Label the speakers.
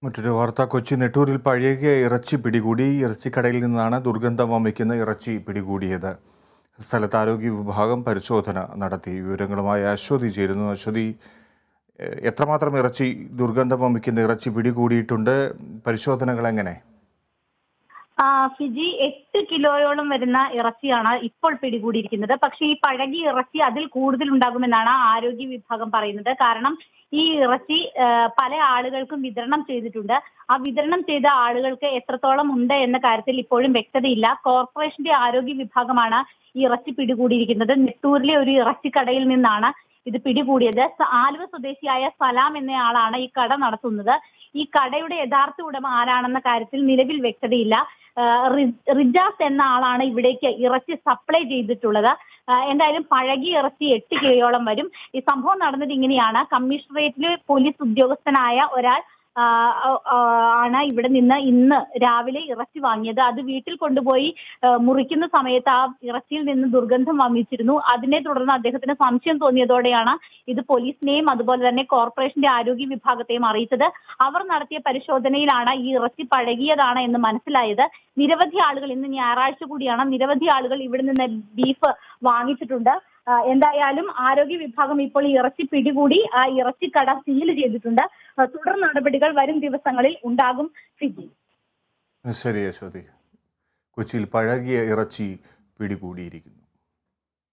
Speaker 1: മറ്റൊരു വാർത്ത. കൊച്ചി നെട്ടൂരിൽ പഴകിയ ഇറച്ചി പിടികൂടി. ഇറച്ചിക്കടയിൽ നിന്നാണ് ദുർഗന്ധം വമിക്കുന്ന ഇറച്ചി പിടികൂടിയത്. സ്ഥലത്ത് ആരോഗ്യ വിഭാഗം പരിശോധന നടത്തി. വിവരങ്ങളുമായി അശ്വതി ചേരുന്നു. അശ്വതി, എത്രമാത്രം ഇറച്ചി, ദുർഗന്ധം വമിക്കുന്ന ഇറച്ചി പിടികൂടിയിട്ടുണ്ട്? പരിശോധനകൾ എങ്ങനെ?
Speaker 2: ഫിജി 8 കിലോയോളം വരുന്ന ഇറച്ചിയാണ് ഇപ്പോൾ പിടികൂടിയിരിക്കുന്നത്. പക്ഷേ ഈ പഴകിയ ഇറച്ചി അതിൽ കൂടുതൽ ഉണ്ടാകുമെന്നാണ് ആരോഗ്യ വിഭാഗം പറയുന്നത്. കാരണം ഈ ഇറച്ചി പല ആളുകൾക്കും വിതരണം ചെയ്തിട്ടുണ്ട്. ആ വിതരണം ചെയ്ത ആളുകൾക്ക് എത്രത്തോളം ഉണ്ട് എന്ന കാര്യത്തിൽ ഇപ്പോഴും വ്യക്തതയില്ല. കോർപ്പറേഷന്റെ ആരോഗ്യ വിഭാഗമാണ് ഈ ഇറച്ചി പിടികൂടിയിരിക്കുന്നത്. നെട്ടൂരിലെ ഒരു ഇറച്ചിക്കടയിൽ നിന്നാണ് ഇത് പിടികൂടിയത്. ആലുവ സ്വദേശിയായ സലാം എന്നയാളാണ് ഈ കട നടത്തുന്നത്. ഈ കടയുടെ യഥാർത്ഥ ഉടമ ആരാണെന്ന കാര്യത്തിൽ നിലവിൽ വ്യക്തതയില്ല. റിജാസ് എന്ന ആളാണ് ഇവിടേക്ക് ഇറച്ചി സപ്ലൈ ചെയ്തിട്ടുള്ളത്. എന്തായാലും പഴകിയ ഇറച്ചി 8 കിലോയോളം വരും. ഈ സംഭവം നടന്നത് ഇങ്ങനെയാണ്. കമ്മീഷണറേറ്റിലെ പോലീസ് ഉദ്യോഗസ്ഥനായ ഒരാൾ ആണ് ഇവിടെ നിന്ന് ഇന്ന് രാവിലെ ഇറച്ചി വാങ്ങിയത്. അത് വീട്ടിൽ കൊണ്ടുപോയി മുറിക്കുന്ന സമയത്ത് ആ ഇറച്ചിയിൽ നിന്ന് ദുർഗന്ധം വമിച്ചിരുന്നു. അതിനെ തുടർന്ന് അദ്ദേഹത്തിന് സംശയം തോന്നിയതോടെയാണ് ഇത് പോലീസിനെയും അതുപോലെ തന്നെ കോർപ്പറേഷന്റെ ആരോഗ്യ വിഭാഗത്തെയും അറിയിച്ചത്. അവർ നടത്തിയ പരിശോധനയിലാണ് ഈ ഇറച്ചി പഴകിയതാണ് എന്ന് മനസ്സിലായത്. നിരവധി ആളുകൾ, ഇന്ന് ഞായറാഴ്ച കൂടിയാണ്, നിരവധി ആളുകൾ ഇവിടെ നിന്ന് ബീഫ് വാങ്ങിച്ചിട്ടുണ്ട്. എന്തായാലും ആരോഗ്യ വിഭാഗം ഇപ്പോൾ ഈ ഇറച്ചി പിടികൂടി ആ ഇറച്ചിക്കട സീൽ ചെയ്തിട്ടുണ്ട്. തുടർ നടപടികൾ വരും ദിവസങ്ങളിൽ ഉണ്ടാകും. ഫിജി.
Speaker 1: ശരി അശ്വതി. കൊച്ചിയിൽ പഴകിയ ഇറച്ചി പിടികൂടിയിരിക്കുന്നു.